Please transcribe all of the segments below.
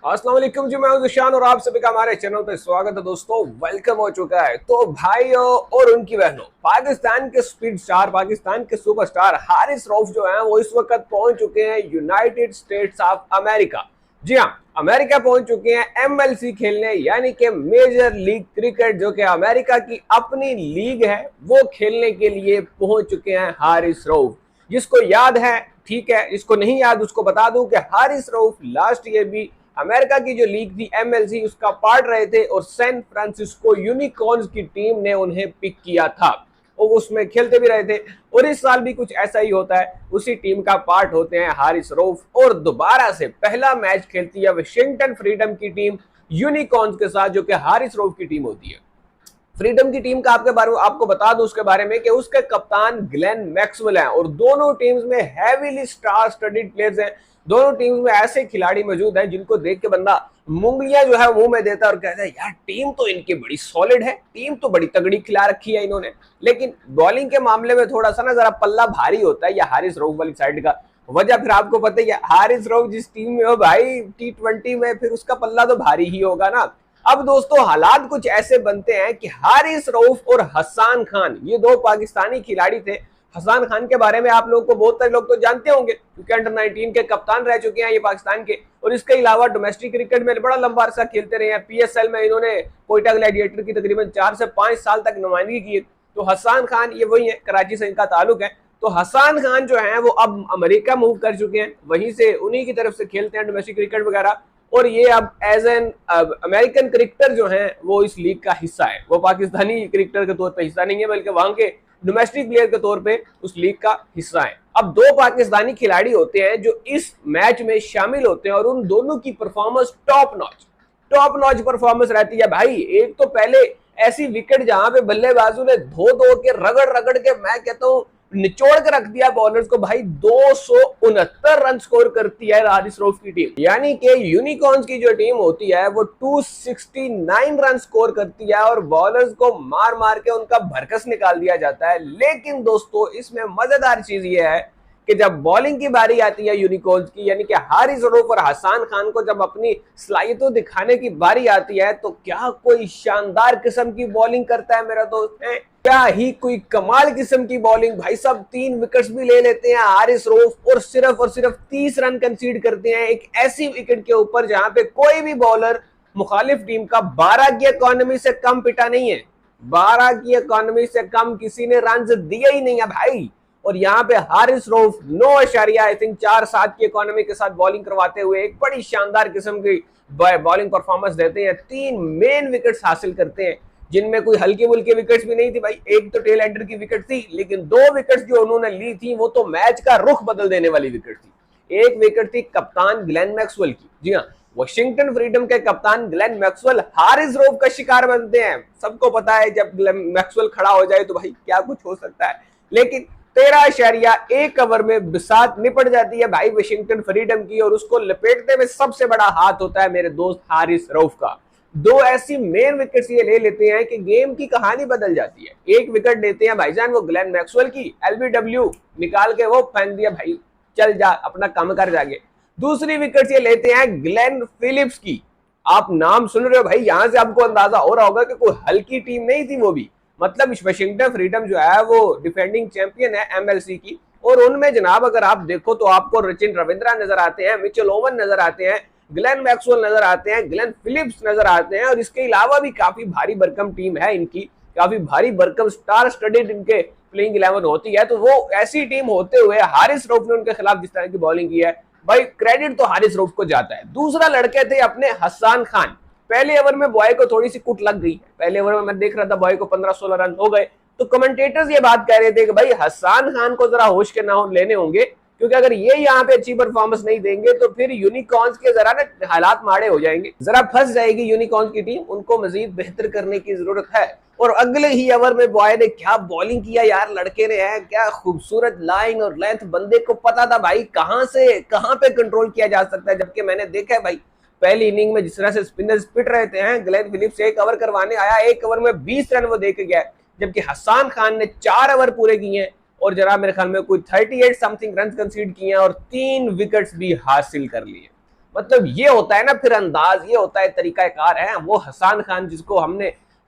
अस्सलाम वालेकुम जी, मैं हूं ज़िशान और आप सभी का हमारे चैनल पे स्वागत है। दोस्तों वेलकम हो चुका है। तो भाइयों और उनकी बहनों, पाकिस्तान के स्पीड स्टार, पाकिस्तान के सुपरस्टार हारिस रऊफ जो हैं वो इस वक्त पहुंच चुके हैं यूनाइटेड स्टेट्स ऑफ अमेरिका। जी हाँ, अमेरिका पहुंच चुके हैं एमएलसी खेलने, यानी कि मेजर लीग क्रिकेट, जो कि अमेरिका की अपनी लीग है, वो खेलने के लिए पहुंच चुके हैं हारिस रऊफ। जिसको याद है ठीक है, जिसको नहीं याद उसको बता दूं कि हारिस रऊफ लास्ट ईयर भी अमेरिका की जो लीग थी एमएलसी, उसका पार्ट रहे थे और सैन फ्रांसिस्को यूनिकॉर्न्स की टीम ने उन्हें पिक किया था और उसमें खेलते भी रहे थे। और इस साल भी कुछ ऐसा ही होता है, उसी टीम का पार्ट होते हैं हारिस रऊफ और दोबारा से पहला मैच खेलती है वाशिंगटन फ्रीडम की टीम यूनिकॉर्न्स के साथ, जो कि हारिस रऊफ की टीम होती है। फ्रीडम की टीम का आपके बारे में आपको बता दूं उसके बारे में कि उसके कप्तान ग्लेन मैक्सवेल हैं और दोनों टीम्स में हैवीली स्टार स्टडीड प्लेयर्स हैं। दोनों टीम्स में ऐसे खिलाड़ी मौजूद हैं जिनको देख के बंदा मुंगलियां जो है मुंह में देता है और कहता है यार टीम तो इनकी बड़ी सॉलिड है, टीम तो बड़ी तगड़ी खिला रखी है इन्होंने। लेकिन बॉलिंग के मामले में थोड़ा सा ना जरा पल्ला भारी होता है या हारिस रऊफ वाली साइड का। वजह फिर आपको पता ही है, हारिस रऊफ जिस टीम में हो भाई T20 में, फिर उसका पल्ला तो भारी ही होगा ना। अब दोस्तों हालात कुछ ऐसे बनते हैं कि हारिस रऊफ और हसन खान, ये दो पाकिस्तानी खिलाड़ी थे। हसन खान के बारे में आप लोगों को बहुत सारे लोग तो जानते होंगे क्योंकि अंडर 19 के कप्तान रह चुके हैं ये पाकिस्तान के, और इसके अलावा डोमेस्टिक क्रिकेट में बड़ा लंबा अरसा खेलते रहे हैं। पीएसएल में इन्होंने कोयटा ग्लैडिएटर की तकरीबन 4 से 5 साल तक नुमाइंदगी की। तो हसन खान ये वही है, कराची से इनका ताल्लुक है। तो हसन खान जो है वो अब अमेरिका मूव कर चुके हैं, वहीं से उन्हीं की तरफ से खेलते हैं डोमेस्टिक क्रिकेट वगैरह। और ये अब एज एन अमेरिकन क्रिकेटर जो हैं वो इस लीग का हिस्सा है, वो पाकिस्तानी क्रिकेटर के तौर पे हिस्सा नहीं है बल्कि वहां के डोमेस्टिक प्लेयर के तौर पे उस लीग का हिस्सा है। अब दो पाकिस्तानी खिलाड़ी होते हैं जो इस मैच में शामिल होते हैं और उन दोनों की परफॉर्मेंस टॉप नॉच परफॉर्मेंस रहती है भाई। एक तो पहले ऐसी विकेट जहां पे बल्लेबाजों ने धो धो के रगड़ के, मैं कहता हूं निचोड़ के रख दिया बॉलर्स को भाई। 269 रन स्कोर करती है हारिस रऊफ की टीम, यानी कि यूनिकॉर्न्स की जो टीम होती है वो 269 रन स्कोर करती है और बॉलर्स को मार मार के उनका भरकस निकाल दिया जाता है। लेकिन दोस्तों इसमें मजेदार चीज ये है कि जब बॉलिंग की बारी आती है यूनिकॉर्न्स की, यानी कि हारिस रऊफ और हसन खान को जब अपनी सलाहियतों दिखाने की बारी आती है, तो क्या कोई शानदार किस्म की बॉलिंग करता है मेरा दोस्त है, क्या ही कोई कमाल किस्म की बॉलिंग। भाई सब 3 विकेट्स भी ले लेते हैं हारिस रऊफ और सिर्फ 30 रन कंसीड करते हैं एक ऐसी विकेट के ऊपर जहां पे कोई भी बॉलर मुखालिफ टीम का 12 की इकोनॉमी से कम पिटा नहीं है। 12 की इकोनॉमी से कम किसी ने रन दिए ही नहीं है भाई। और यहाँ पे हारिस रऊफ 9.4 की इकोनॉमी के साथ बॉलिंग करवाते हुए एक बड़ी शानदार किस्म की बॉलिंग परफॉर्मेंस देते हैं। 3 मेन विकेट्स हासिल करते हैं जिनमें कोई हल्की बुल्की विकेट्स भी नहीं थी भाई। एक तो टेल एंडर की विकेट थी, लेकिन 2 विकेट्स जो उन्होंने ली थी वो तो मैच का रुख बदल देने वाली विकेट थी। एक विकेट थी कप्तान ग्लेन मैक्सवेल की। जी हाँ, वाशिंगटन फ्रीडम के कप्तान ग्लेन मैक्सवेल हारिस रऊफ का शिकार बनते हैं। सबको पता है जब ग्लेन मैक्सवेल खड़ा हो जाए तो भाई क्या कुछ हो सकता है। लेकिन 13.1 ओवर में बिसात निपट जाती है भाई वाशिंगटन फ्रीडम की, और उसको लपेटने में सबसे बड़ा हाथ होता है मेरे दोस्त हारिस रऊफ का। 2 ऐसी मेन विकेट्स ये ले लेते हैं कि गेम की कहानी बदल जाती है। एक विकेट लेते हैं भाईजान वो ग्लेन मैक्सवेल की, एलबीडब्ल्यू निकाल के वो फेंक दिया भाई, चल जा अपना काम कर जागे। दूसरी विकेट ये लेते हैं ग्लेन फिलिप्स की। आप नाम सुन रहे हो भाई, यहां से आपको अंदाजा हो रहा होगा कि कोई हल्की टीम नहीं थी वो भी। मतलब वाशिंगटन फ्रीडम जो है वो डिफेंडिंग चैंपियन है एमएलसी की, और उनमें जनाब अगर आप देखो तो आपको रचिन रविंद्रा नजर आते हैं, मिचेल ओवन नजर आते हैं, ग्लेन मैक्सवेल नजर आते हैं, ग्लेन फिलिप्स नजर आते हैं, और इसके अलावा भी काफी भारी भरकम टीम है इनकी, काफी भारी भरकम स्टार स्टडीड इनके प्लेइंग 11 होती है। तो वो ऐसी टीम होते हुए हारिस रऊफ ने उनके खिलाफ जिस तरह की बॉलिंग की है भाई, क्रेडिट तो हारिस रऊफ को जाता है। दूसरा लड़के थे अपने हसन खान। पहले ओवर में बॉय को थोड़ी सी कुट लग गई। पहले ओवर में मैं देख रहा था बॉय को 15-16 रन हो गए, तो कमेंटेटर्स ये बात कह रहे थे कि भाई हसन खान को जरा होश के नाम लेने होंगे, क्योंकि अगर ये यहाँ पे अच्छी परफॉर्मेंस नहीं देंगे तो फिर यूनिकॉर्न्स के जरा ना हालात माड़े हो जाएंगे, जरा फंस जाएगी यूनिकॉर्न्स की टीम, उनको मजीद बेहतर करने की जरूरत है। और अगले ही ओवर में बॉय ने क्या बॉलिंग किया यार, लड़के ने है क्या खूबसूरत लाइन और लेंथ, बंदे को पता था भाई कहां से कहां पे कंट्रोल किया जा सकता है। जबकि मैंने देखा है भाई पहली इनिंग में जिस तरह से स्पिनर्स पिट रहे थे, ग्लेन फिलिप्स 1 ओवर करवाने आया, 1 ओवर में 20 रन वो दे के गया, जबकि हसन खान ने 4 ओवर पूरे किए हैं और जनाब मेरे ख्याल में कोई 38 समथिंग रन कंसीड किए हैं और 3 विकेट्स भी हासिल कर लिए। मतलब ये होता है ना फिर अंदाज, ये होता है तरीकाकार है। वो हसन खान जिसको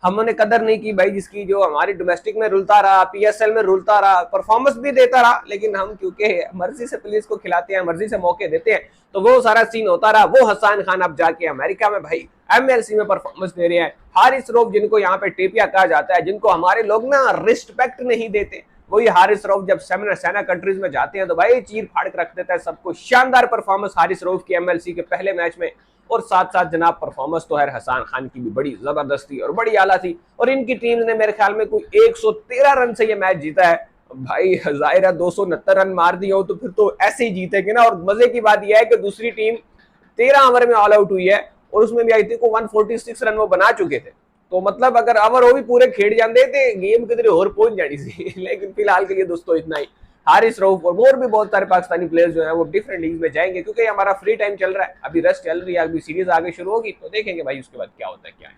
हमने कदर नहीं की भाई, जिसकी जो हमारी डोमेस्टिक में रुलता रहा, पीएसएल में रुलता रहा, परफॉर्मेंस भी देता रहा, लेकिन हम क्योंकि मर्जी से पुलिस को खिलाते हैं, मर्जी से मौके देते हैं, तो वो सारा सीन होता रहा। वो हसन खान अब जाके अमेरिका में भाई एमएलसी में परफॉर्मेंस दे रहे हैं। हारिस रऊफ जिनको यहाँ पे टेपिया कहा जाता है, जिनको हमारे लोग ना रिस्पेक्ट नहीं देते, वही हारिस रऊफ जब सेना कंट्रीज में जाते हैं तो भाई चीर फाड़ के रख देता है सबको। शानदार परफॉर्मेंस हारिस रऊफ की एमएलसी के पहले मैच में, और साथ साथ जनाब परफॉर्मेंस तो है हसन खान की भी बड़ी जबरदस्त थी और बड़ी आला थी। और इनकी टीम ने मेरे ख्याल में कोई 113 रन से ये मैच जीता है भाई। जाहिर है 269 रन मार दिए हो तो फिर तो ऐसे ही जीतेंगे ना। और मजे की बात यह है कि दूसरी टीम 13 ओवर में ऑल आउट हुई है, और उसमें भी आई थी को 146 रन वो बना चुके थे। तो मतलब अगर ओवर वो भी पूरे खेड़ जाते थे, गेम किधर और पहुंच जानी थी। लेकिन फिलहाल के लिए दोस्तों इतना ही। हारिस रऊफ और भी बहुत सारे पाकिस्तानी प्लेयर्स जो हैं वो डिफरेंट लीग में जाएंगे, क्योंकि हमारा फ्री टाइम चल रहा है, अभी रेस्ट चल रही है, अभी सीरीज आगे शुरू होगी तो देखेंगे भाई उसके बाद क्या होता है क्या है।